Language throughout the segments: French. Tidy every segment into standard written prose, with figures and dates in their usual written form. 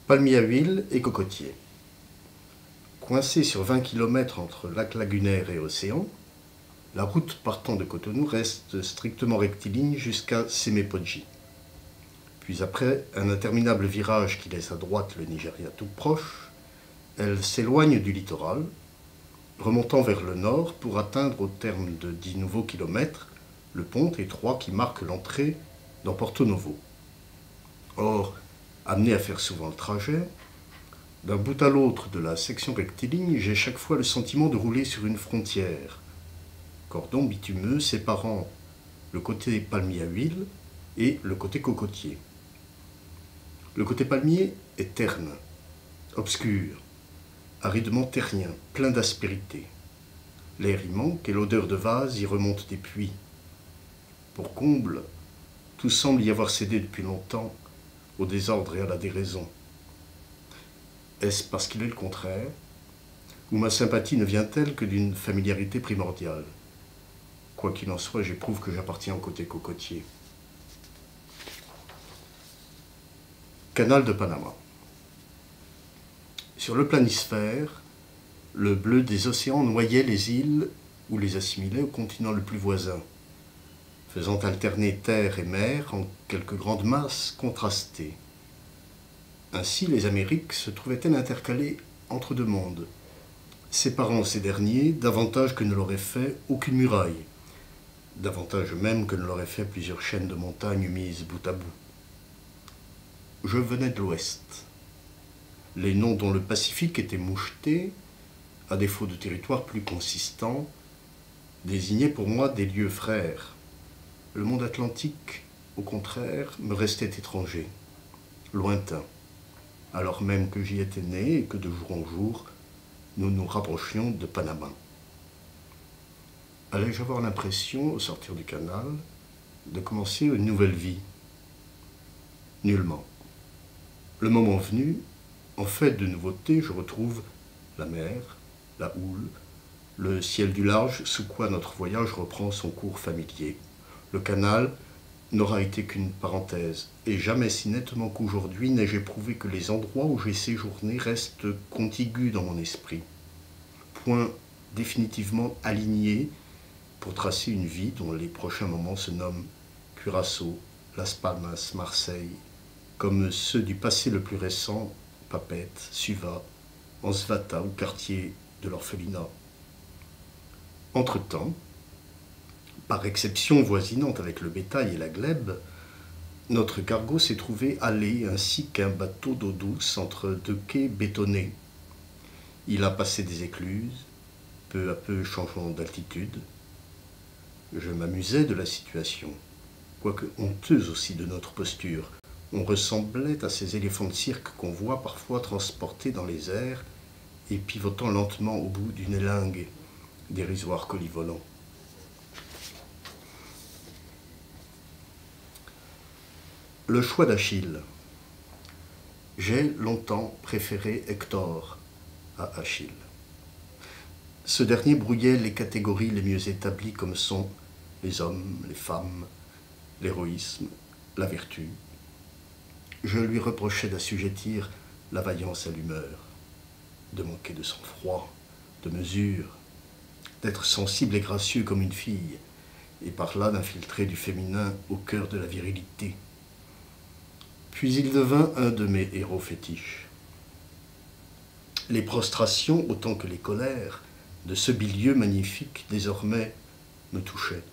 Palmiers à huile et cocotiers. Coincée sur 20 km entre lac lagunaire et océan, la route partant de Cotonou reste strictement rectiligne jusqu'à Semépodji. Puis après un interminable virage qui laisse à droite le Nigeria tout proche, elle s'éloigne du littoral, remontant vers le nord pour atteindre au terme de 10 nouveaux kilomètres le pont étroit qui marque l'entrée dans Porto Novo. Or, amené à faire souvent le trajet, d'un bout à l'autre de la section rectiligne, j'ai chaque fois le sentiment de rouler sur une frontière, cordon bitumeux séparant le côté palmier à huile et le côté cocotier. Le côté palmier est terne, obscur, aridement terrien, plein d'aspérité. L'air y manque et l'odeur de vase y remonte des puits. Pour comble, tout semble y avoir cédé depuis longtemps au désordre et à la déraison. Est-ce parce qu'il est le contraire, ou ma sympathie ne vient-elle que d'une familiarité primordiale? Quoi qu'il en soit, j'éprouve que j'appartiens au côté cocotier. Canal de Panama. Sur le planisphère, le bleu des océans noyait les îles ou les assimilait au continent le plus voisin, faisant alterner terre et mer en quelques grandes masses contrastées. Ainsi, les Amériques se trouvaient-elles intercalées entre deux mondes, séparant ces derniers davantage que ne l'aurait fait aucune muraille, davantage même que ne l'auraient fait plusieurs chaînes de montagnes mises bout à bout. Je venais de l'Ouest. Les noms dont le Pacifique était moucheté, à défaut de territoire plus consistant, désignaient pour moi des lieux frères. Le monde atlantique, au contraire, me restait étranger, lointain, alors même que j'y étais né et que de jour en jour, nous nous rapprochions de Panama. Allais-je avoir l'impression, au sortir du canal, de commencer une nouvelle vie? Nullement. Le moment venu, en fait de nouveautés, je retrouve la mer, la houle, le ciel du large, sous quoi notre voyage reprend son cours familier. Le canal n'aura été qu'une parenthèse, et jamais si nettement qu'aujourd'hui n'ai-je éprouvé que les endroits où j'ai séjourné restent contigus dans mon esprit, point définitivement alignés pour tracer une vie dont les prochains moments se nomment Curaçao, Las Palmas, Marseille, comme ceux du passé le plus récent, Papeete, Suva, Ansvata ou quartier de l'orphelinat. Entre-temps, par exception voisinante avec le bétail et la glèbe, notre cargo s'est trouvé allé ainsi qu'un bateau d'eau douce entre deux quais bétonnés. Il a passé des écluses, peu à peu changeant d'altitude. Je m'amusais de la situation, quoique honteuse aussi de notre posture. On ressemblait à ces éléphants de cirque qu'on voit parfois transportés dans les airs et pivotant lentement au bout d'une élingue, dérisoire colis volant. Le choix d'Achille. J'ai longtemps préféré Hector à Achille. Ce dernier brouillait les catégories les mieux établies comme sont les hommes, les femmes, l'héroïsme, la vertu. Je lui reprochais d'assujettir la vaillance à l'humeur, de manquer de sang-froid, de mesure, d'être sensible et gracieux comme une fille, et par là d'infiltrer du féminin au cœur de la virilité. Puis il devint un de mes héros fétiches. Les prostrations, autant que les colères, de ce bilieu magnifique, désormais, me touchaient.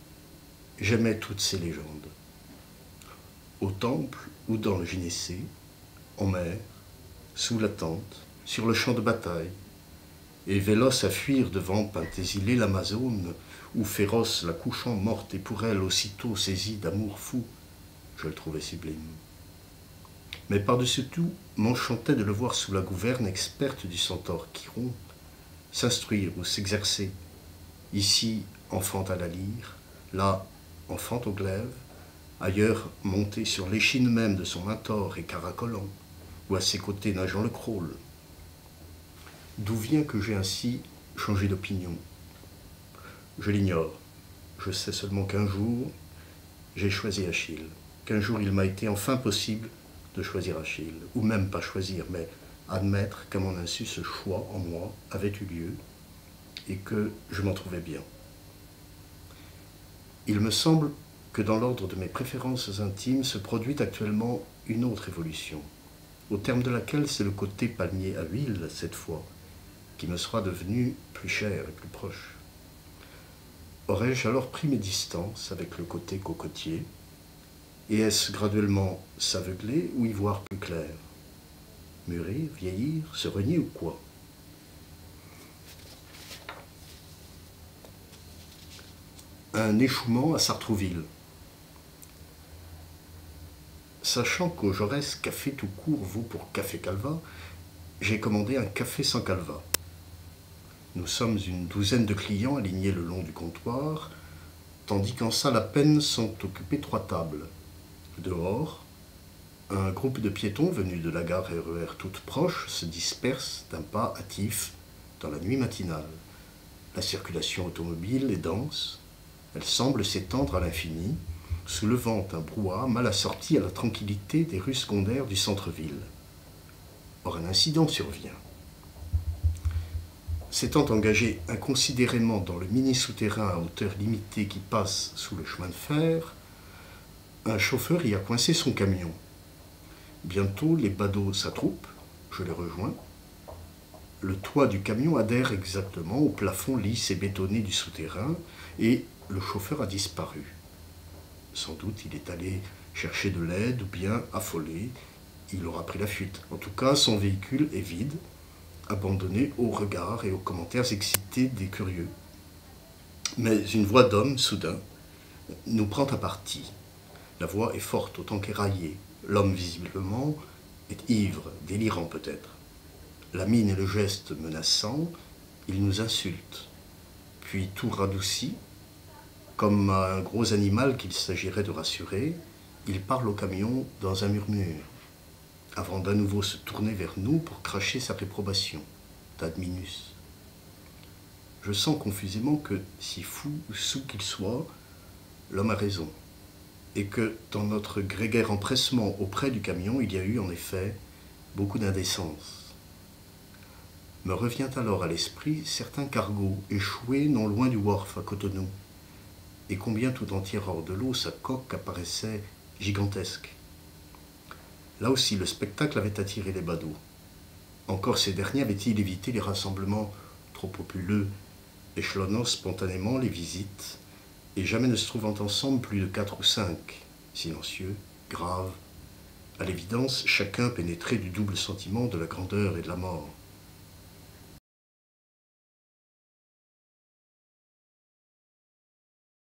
J'aimais toutes ces légendes. Au temple ou dans le gynécée, en mer, sous la tente, sur le champ de bataille, et véloce à fuir devant Pentésilée l'Amazone, ou féroce la couchant morte et pour elle aussitôt saisie d'amour fou, je le trouvais sublime. Mais par-dessus tout, m'enchantait de le voir sous la gouverne experte du centaure Chiron, s'instruire ou s'exercer, ici enfant à la lyre, là enfant au glaive, ailleurs monté sur l'échine même de son mentor et caracolant, ou à ses côtés nageant le crawl. D'où vient que j'ai ainsi changé d'opinion? Je l'ignore. Je sais seulement qu'un jour, j'ai choisi Achille, qu'un jour il m'a été enfin possible de choisir Achille, ou même pas choisir, mais admettre qu'à mon insu, ce choix en moi avait eu lieu et que je m'en trouvais bien. Il me semble que dans l'ordre de mes préférences intimes se produit actuellement une autre évolution, au terme de laquelle c'est le côté palmier à huile, cette fois, qui me sera devenu plus cher et plus proche. Aurais-je alors pris mes distances avec le côté cocotier, et est-ce graduellement s'aveugler ou y voir plus clair? Mûrir, vieillir, se renier ou quoi? Un échouement à Sartrouville. Sachant qu'au Jaurès, café tout court vaut pour café calva, j'ai commandé un café sans calva. Nous sommes une douzaine de clients alignés le long du comptoir, tandis qu'en salle à peine sont occupées 3 tables. Dehors, un groupe de piétons venus de la gare RER toute proche se disperse d'un pas hâtif dans la nuit matinale. La circulation automobile est dense, elle semble s'étendre à l'infini, soulevant un brouhaha mal assorti à la tranquillité des rues secondaires du centre-ville. Or, un incident survient. S'étant engagé inconsidérément dans le mini-souterrain à hauteur limitée qui passe sous le chemin de fer, un chauffeur y a coincé son camion. Bientôt, les badauds s'attroupent, je les rejoins. Le toit du camion adhère exactement au plafond lisse et bétonné du souterrain et le chauffeur a disparu. Sans doute il est allé chercher de l'aide ou bien, affolé, il aura pris la fuite. En tout cas, son véhicule est vide, abandonné aux regards et aux commentaires excités des curieux. Mais une voix d'homme, soudain, nous prend à partie. La voix est forte autant qu'éraillée. L'homme, visiblement, est ivre, délirant peut-être. La mine et le geste menaçant, il nous insulte. Puis tout radouci, comme à un gros animal qu'il s'agirait de rassurer, il parle au camion dans un murmure, avant d'à nouveau se tourner vers nous pour cracher sa réprobation, d'adminus. Je sens confusément que, si fou ou soûl qu'il soit, l'homme a raison, et que dans notre grégaire empressement auprès du camion, il y a eu en effet beaucoup d'indécence. Me revient alors à l'esprit certains cargos échoués non loin du wharf à Cotonou, et combien tout entier hors de l'eau sa coque apparaissait gigantesque. Là aussi, le spectacle avait attiré les badauds. Encore ces derniers avaient-ils évité les rassemblements trop populeux, échelonnant spontanément les visites, et jamais ne se trouvant ensemble plus de 4 ou 5, silencieux, graves, à l'évidence, chacun pénétré du double sentiment de la grandeur et de la mort.